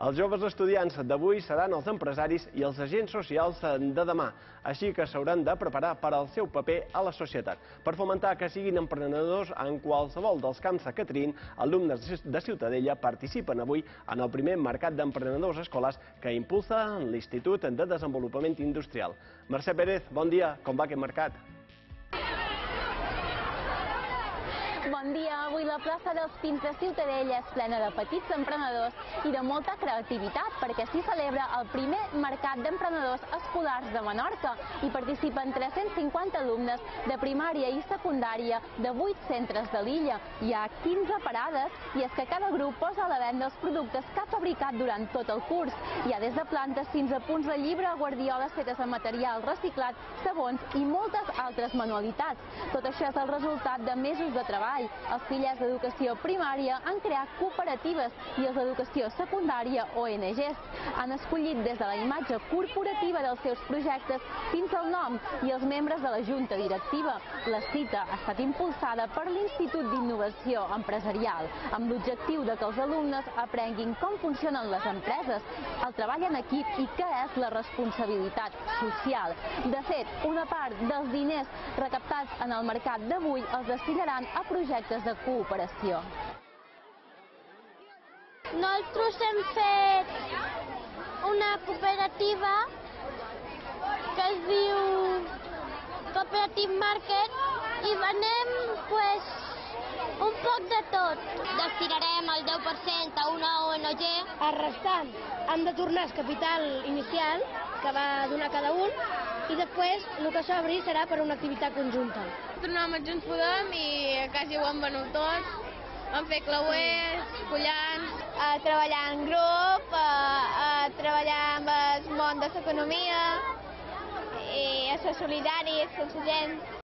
Els joves estudiants d'avui seran els empresaris i els agents socials de demà, així que s'hauran de preparar per al seu paper a la societat. Per fomentar que siguin emprenedors en qualsevol dels camps que triïn, alumnes de Ciutadella participen avui en el primer mercat d'emprenedors escolars que impulsa l'Institut de Desenvolupament Industrial. Mercè Pérez, bon dia, com va aquest mercat? Bon dia. Avui la plaça dels Pins de Ciutadella és plena de petits emprenedors i de molta creativitat, perquè s'hi celebra el primer mercat d'emprenedors escolars de Menorca. Hi participen 350 alumnes de primària i secundària de 8 centres de l'illa. Hi ha 15 parades i és que cada grup posa a la venda els productes que ha fabricat durant tot el curs. Hi ha des de plantes fins a punts de llibre, guardioles fetes amb material reciclat, sabons i moltes altres manualitats. Tot això és el resultat de mesos de treball. Els fillers d'educació primària han creat cooperatives i els d'educació secundària ONGs. Han escollit des de la imatge corporativa dels seus projectes fins al nom i els membres de la junta directiva. La cita ha estat impulsada per l'Institut d'Innovació Empresarial, amb l'objectiu de que els alumnes aprenguin com funcionen les empreses, el treball en equip i què és la responsabilitat social. De fet, una part dels diners recaptats en el mercat d'avui els destinaran a projectes de cooperació. Nosaltres hem fet una cooperativa que es diu Cooperative Market i venem un poc de tot. Destinarem el 10% a una ONG. El restant hem de tornar el capital inicial que va donar cada un i després el que s'obri serà per una activitat conjunta. Tornem a Junts Podem i quasi ho hem venut tot. Hem fet clauers, collants, A treballar en grup, a treballar amb el món de l'economia i a ser solidaris amb la gent.